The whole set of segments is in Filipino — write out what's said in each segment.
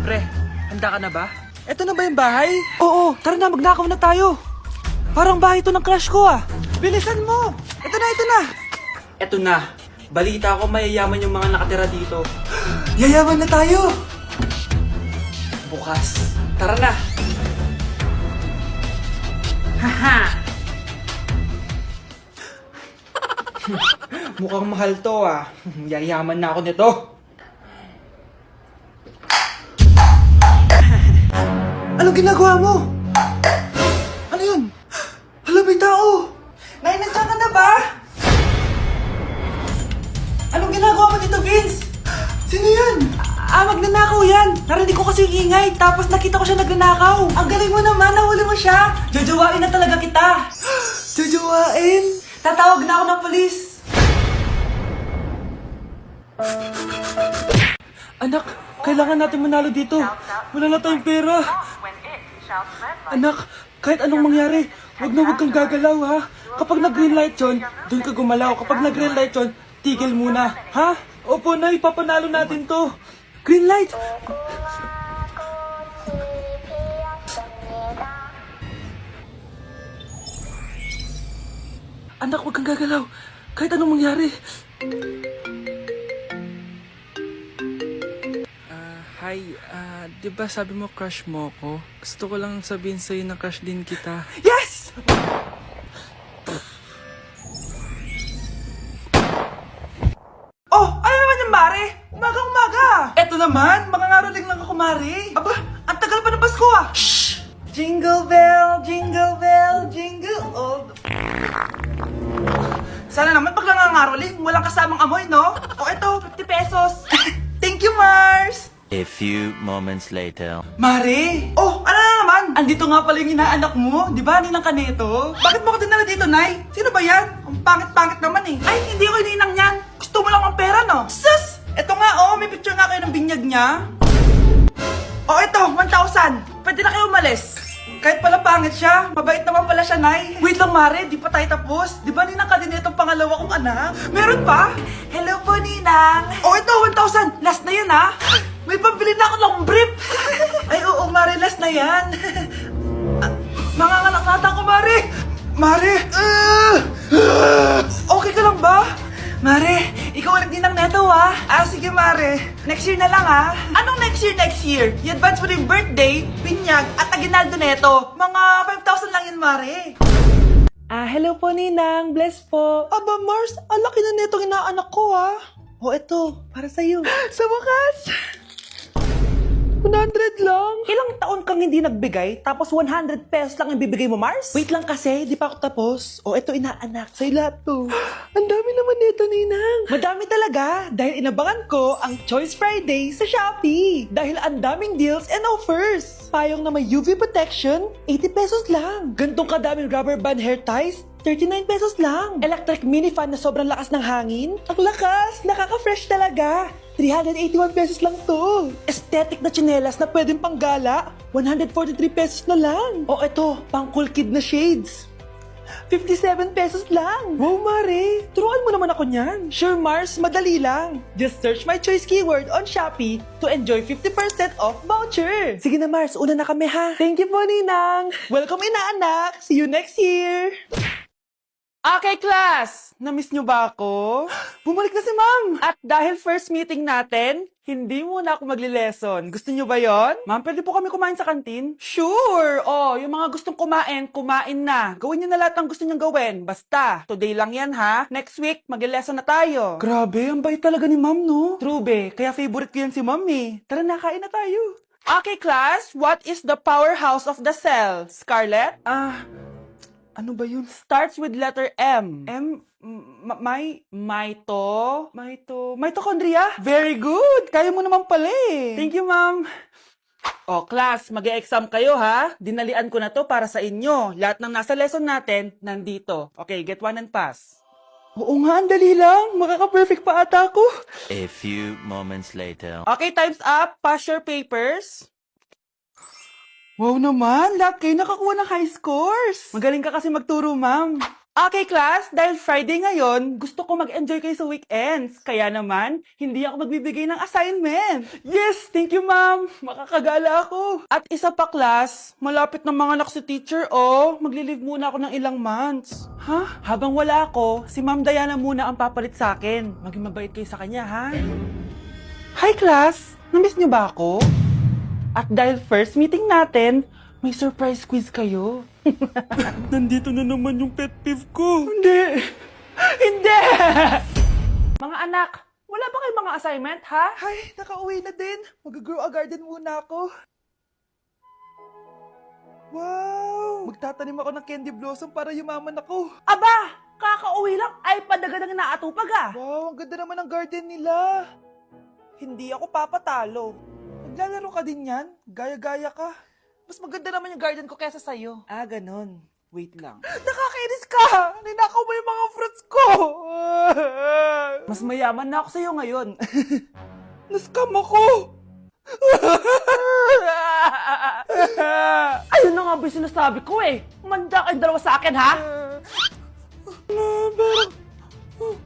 Pre, handa ka na ba? Eto na ba yung bahay? Oo, tara na, magnakaw na tayo. Parang bahay to ng crush ko ah. Bilisan mo! Ito na, ito na! Eto na. Balita ko mayayaman yung mga nakatira dito. Yayaman na tayo! Bukas. Tara na! Haha! Mukhang mahal to ah. Yayaman na ako nito. Anong ginagawa mo? Ano yun? Hala, may tao! Nay, nandiyan ka na ba? Anong ginagawa mo dito, Vince? Sino yun? Magnanakaw yan! Narinig ko kasi yung ingay, tapos nakita ko siya nagnanakaw. Ang galing mo naman, nahuli mo siya! Jojowain na talaga kita! Jojowain? Tatawag na ako ng polis! Anak, kailangan natin manalo dito. Wala na tayong pera. Anak, kahit anong mangyari, wag kang gagalaw ha. Kapag nag-green light yun, doon ka gumalaw. Kapag nag-green light yun, tigil muna. Ha? Opo na, ipapanalo natin to. Green light! Anak, wag kang gagalaw. Kahit anong mangyari. Hi, di ba sabi mo crush mo ko? Gusto ko lang sabihin sa'yo na crush din kita. Yes! Oh, ano naman yung Mare? Umaga-umaga! Eto naman, makangaraling lang ako, Mare. Aba, ang tagal pa ng Pasko ah! Shh! Jingle bell, jingle bell, jingle all the... Sana naman pag nangangaroling, walang kasamang amoy, no? O eto, 50 pesos. Thank you, Mars! A few moments later. Mare! Oh, ano na naman? Andito nga pala yung inaanak mo. Di ba, ninang ka nito? Bakit mo ko dinala dito, Nay? Sino ba yan? Ang pangit-pangit naman eh. Ay, hindi ko ninang yan. Gusto mo lang ang pera, no? Sus! Eto nga, oh. May picture nga kayo ng binyag niya. Oh, eto. 1,000. Pwede na kayo umalis. Kahit pala pangit siya, mabait naman pala siya, Nay. Wait lang, Mare. Di pa tayo tapos. Di ba ninang ka din itong pangalawa kong anak? Meron pa? Hello po, Ninang. Oh, ito. 1,000. Last na yun, ha? May pambili na ako ng brief! Ay, oo, Mare, last na yan. Manganganak nata ko, Mare! Mare! Okay ka lang ba? Mare, ikaw ang nagdinang neto, ha? Sige, Mare. Next year na lang, ha? Anong next year, next year? I-advance mo na yung birthday, pinyag, at aginaldo neto. Mga 5,000 lang yun, Mare. Hello po, Ninang. Bless po. Aba, Mars, ang laki na netong inaanak ko, ha? O, eto, para sa'yo. Sa wakas! 100 lang? Ilang taon kang hindi nagbigay, tapos 100 pesos lang ang bibigay mo, Mars? Wait lang kasi, di pa ako tapos. O, eto inaanak, sa'yo lahat to. Ang dami naman nito, Ninang. Madami talaga, dahil inabangan ko ang Choice Friday sa Shopee. Dahil ang daming deals and offers. Payong na may UV protection, 80 pesos lang. Gantong kadaming rubber band hair ties, 39 pesos lang. Electric mini fan na sobrang lakas ng hangin. Ang lakas, nakaka-fresh talaga. 381 pesos lang to. Aesthetic na tsinelas na pwedeng panggala, 143 pesos na lang. O eto, pang cool kid na shades. 57 pesos lang. Wow, Mare. Turuan mo naman ako niyan. Sure, Mars. Madali lang. Just search my choice keyword on Shopee to enjoy 50% off voucher. Sige na, Mars. Una na kami, ha? Thank you po, Ninang. Welcome, inaanak. See you next year. Okay, class! Na-miss nyo ba ako? Bumalik na si Ma'am! At dahil first meeting natin, hindi muna ako magli-lesson. Gusto nyo ba yon? Ma'am, pwede po kami kumain sa kantin? Sure! Oh, yung mga gustong kumain, kumain na. Gawin nyo na lahat ng gusto nyong gawin. Basta, today lang yan ha. Next week, magli-lesson na tayo. Grabe, ang bait talaga ni Ma'am, no? True, be. Kaya favorite ko yan si Ma'am eh. Tara na, kain na tayo. Okay, class. What is the powerhouse of the cell? Scarlett? Ano ba yun? Starts with letter M. Mitochondria? Very good! Kaya mo naman pala eh. Thank you, ma'am. O, class, mag-e-exam kayo ha. Dinalian ko na to para sa inyo. Lahat ng nasa lesson natin, nandito. Okay, get one and pass. Oo nga, ang dali lang. Makaka-perfect pa ata ako. A few moments later. Okay, time's up. Pass your papers. Wow naman, lahat kayo nakakuha ng high scores. Magaling ka kasi magturo, ma'am. Okay, class, dahil Friday ngayon, gusto ko mag-enjoy kayo sa weekends. Kaya naman, hindi ako magbibigay ng assignment. Yes, thank you, ma'am. Makakagala ako. At isa pa, class, malapit na mga anak si teacher, oh. Magli-leave muna ako ng ilang months. Ha? Habang wala ako, si Ma'am Diana muna ang papalit sa akin. Maging mabait kayo sa kanya, ha? Hi, class. Namiss niyo ba ako? At dahil first meeting natin, may surprise quiz kayo. Nandito na naman yung pet peeve ko. Hindi! Hindi! Mga anak, wala ba kayong mga assignment, ha? Ay, nakauwi na din. Mag-grow a garden muna ako. Wow! Magtatanim ako ng candy blossom para yumaman ako. Aba! Kakauwi lang ay padagadang naatupag ah. Wow, ang ganda naman ng garden nila. Hindi ako papatalo. Maglalaro ka din yan? Gaya-gaya ka. Mas maganda naman yung garden ko kaysa sa'yo. Ah, ganon. Wait lang. Nakakainis ka! Ninakaw mo yung mga fruits ko! Mas mayaman na ako sa'yo ngayon. Nascam ako! Ayun na nga ba yung sinasabi ko eh. Manda kayong dalawa sa akin, ha? Pero,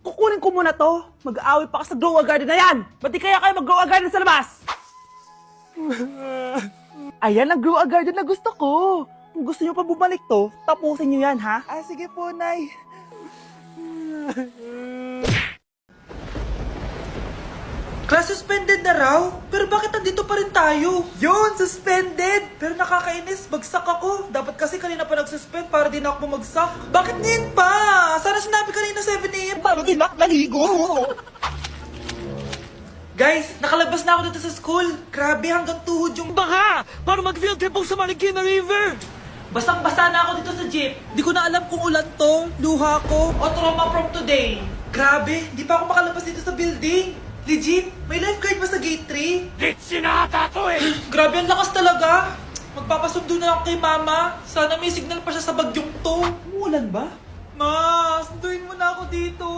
kukunin ko muna to. Mag-aaway pa ka sa grow a garden na yan. Ba't di kaya kayo mag-grow a garden sa labas? Ayan ang grow a garden na gusto ko. Kung gusto nyo pa bumalik to, tapusin nyo yan, ha? Ah, sige po, Nay. Class suspended na raw? Pero bakit nandito pa rin tayo? Yun, suspended! Pero nakakainis, bagsak ako. Dapat kasi kanina pa nag-suspend para din ako bumagsak. Bakit ngayon pa? Sana sinabi kanina 7 a.m. Para din ako naligo. Guys, nakalabas na ako dito sa school. Grabe, hanggang tuhod yung baha. Para mag-field trip sa Marikina River. Basang-basa na ako dito sa jeep. Di ko na alam kung ulan to, luha ko, o trauma from today. Grabe, di pa ako makalabas dito sa building. Legit, may lifeguard ba sa gate 3? Legit sinata to eh. Grabe, ang lakas talaga. Magpapasundo na ako kay mama. Sana may signal pa siya sa bagyong to. Umulan ba? Ma, sunduin mo na ako dito.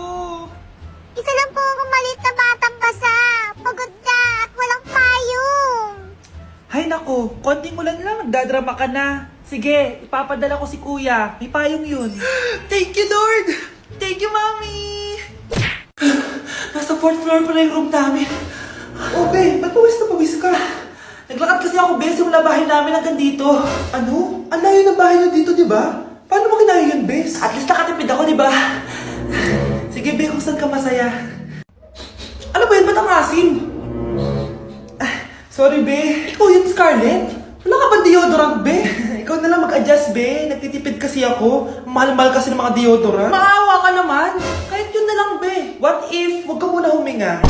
Isa lang po akong maliit na batang basa. Pagod na at walang payong. Hay nako, konting ulan lang, nagdadrama ka na. Sige, ipapadala ko si kuya. May payong yun. Thank you, Lord! Thank you, Mommy! Nasa 4th floor pala yung room namin. Oh, be, ba't pawis ka? Naglakad kasi ako, be, simula bahay namin hanggang dito. Ano? Ang layo ng bahay nyo dito, di ba? Paano mo kinaya yun, bes? At least nakatipid ako, di ba? Sige, be, kung saan ka masaya. Ano ba yun? Ba't ang asim? Sorry, be. Ikaw yun, Scarlett. Wala ka ba deodorant, be? Ikaw na lang mag-adjust, be. Nagtitipid kasi ako. Mahal-mahal kasi ng mga deodorant. Maawa ka naman. Kahit yun na lang, be. What if, wag ka muna huminga?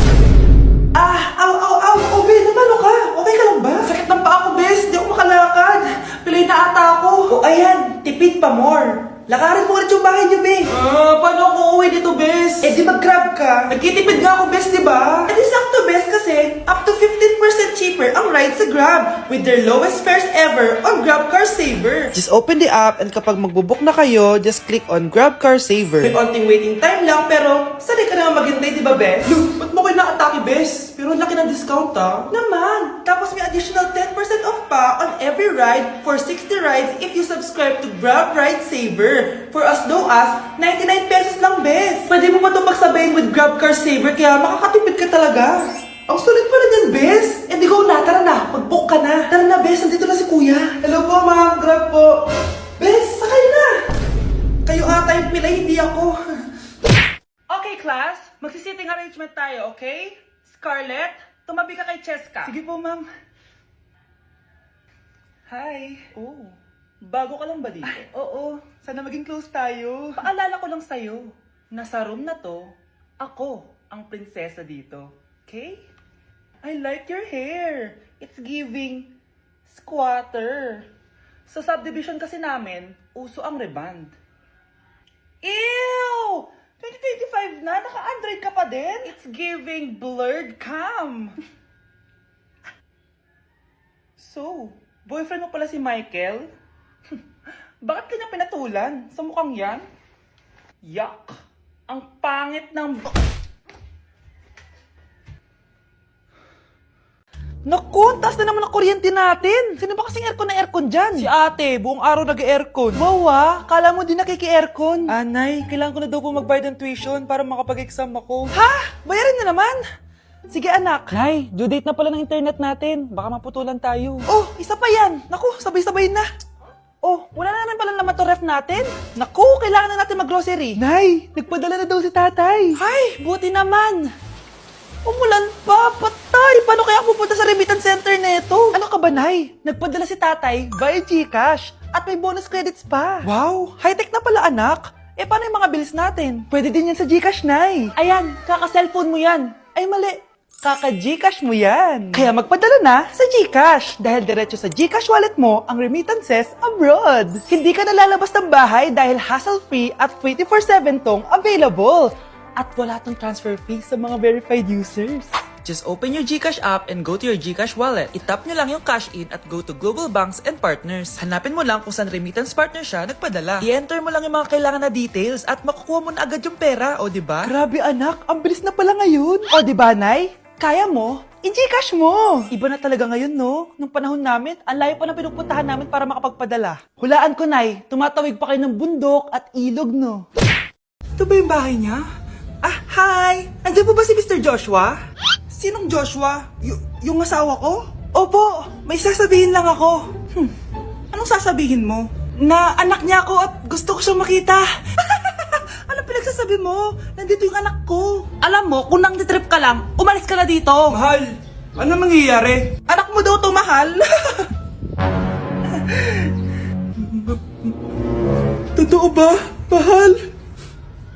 Aw, be, namalo ka. Okay ka lang ba? Sakit ng paa ko, bes. Di ako makalakad. Pilay na ata ako. O, ayan. Tipid pa more. Lakarin mo ulit yung bahay niyo, be. Paano ako uuwi dito, bes? Eh, di mag-grab ka. Nagtitipid nga ako, bes, di ba? Eh, di sakto, bes, kasi up to 15% cheaper ang ride sa Grab with their lowest fares ever on Grab Car Saver. Just open the app and kapag magbubook na kayo, just click on Grab Car Saver. May onting waiting time lang, pero sanay ka naman maghintay, di ba, bes? Look, ba't mo kayo nakatake, bes? Pero laki ng discount, ah. Naman. Tapos may additional 10% off pa on every ride for 60 rides if you subscribe to Grab Ride Saver. For as low as 99 pesos lang, bes. Pwede mo ba itong magsabayin with Grab Car Saver kaya makakatipid ka talaga. Ang sulit pala niyan, bes. Eh di go na, tara na. Mag-book ka na. Tara na, bes. Nandito na si kuya. Hello po, ma'am. Grab po. Bes, sakay na. Kayo ata yung pilay, hindi ako. Okay, class. Magsisitting arrangement tayo, okay? Scarlett, tumabi ka kay Cheska. Sige po, ma'am. Hi. Oh. Bago ka lang ba dito? Oo. Sana maging close tayo. Paalala ko lang sa'yo, nasa room na to, ako ang prinsesa dito. Okay? I like your hair. It's giving squatter. Sa subdivision kasi namin, uso ang reband. Ew! 2025 na? Naka-Android ka pa din? It's giving blurred cam. So, boyfriend mo pala si Michael? Bakit kanya pinatulan? Sa mukhang yan? Yuck! Ang pangit ng... Naku, taas na naman ang kuryente natin. Sino ba kasing aircon dyan? Si ate, buong araw nag-aircon. Wow kala mo di nakiki-aircon. Anay, kailangan ko na daw po magbayad ng tuition para makapag-exam ako. Ha? Bayarin na naman? Sige anak. Nay, due date na pala ng internet natin. Baka maputulan tayo. Oh, isa pa yan. Naku, sabay-sabay na. Oh, wala na naman pala naman to ref natin. Naku, kailangan na natin mag-grocery. Nay, nagpadala na daw si tatay. Ay, buti naman. Umulan pa, patay! Paano kaya ako pupunta sa remittance center neto? Ano ka ba, Nay? Nagpadala si tatay via GCash at may bonus credits pa. Wow, high-tech na pala, anak. Eh, paano yung mga bills natin? Pwede din yan sa GCash, Nay. Ayan, kaka-cellphone mo yan. Ay, mali. Kaka-GCash mo yan. Kaya magpadala na sa GCash dahil diretso sa GCash wallet mo ang remittances abroad. Hindi ka nalalabas ng bahay dahil hassle-free at 24/7 tong available. At wala tong transfer fee sa mga verified users. Just open your GCash app and go to your GCash wallet. Itap nyo lang yung cash in at go to global banks and partners. Hanapin mo lang kung saan remittance partner siya nagpadala. I-enter mo lang yung mga kailangan na details at makukuha mo na agad yung pera, o diba? Grabe anak, ang bilis na pala ngayon. O diba, Nay? Kaya mo? I-GCash mo! Iba na talaga ngayon, no? Nung panahon namin, ang layo pa ng pinupuntahan namin para makapagpadala. Hulaan ko, Nay, tumatawid pa kayo ng bundok at ilog, no? Ito ba yung bahay niya? Ah, hi! Andiyan po ba si Mr. Joshua? Sinong Joshua? Yung asawa ko? Opo, may sasabihin lang ako. Anong sasabihin mo? Na anak niya ako at gusto ko siyang makita. Ano pinagsasabi mo? Nandito yung anak ko. Alam mo, kung nang trip ka lang, umalis ka na dito. Mahal, ano mangyayari? Anak mo daw to, mahal. Totoo ba, mahal?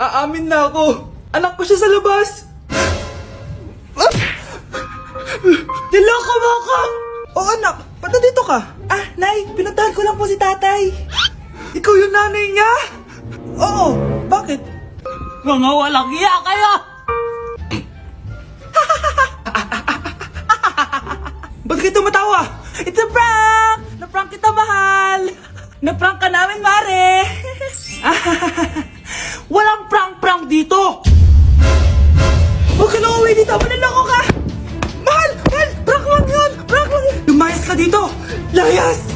Aamin na ako. Anak ko siya sa labas. Niloko mo ako! Oh, anak, ba't nandito ka? Ah, Nay, pinuntahan ko lang po si tatay. Ikaw yung nanay niya? Oo, bakit? Mga walang iya kayo! Ba't kayo tumatawa? It's a prank! Na-prank kita, mahal! Na-prank ka namin, mare! Walang prank-prank dito! Huwag ka na uwi dito! Manaloko ka! Mahal! Mahal! Prank lang yun! Prank lang yun! Lumayas ka dito! Layas!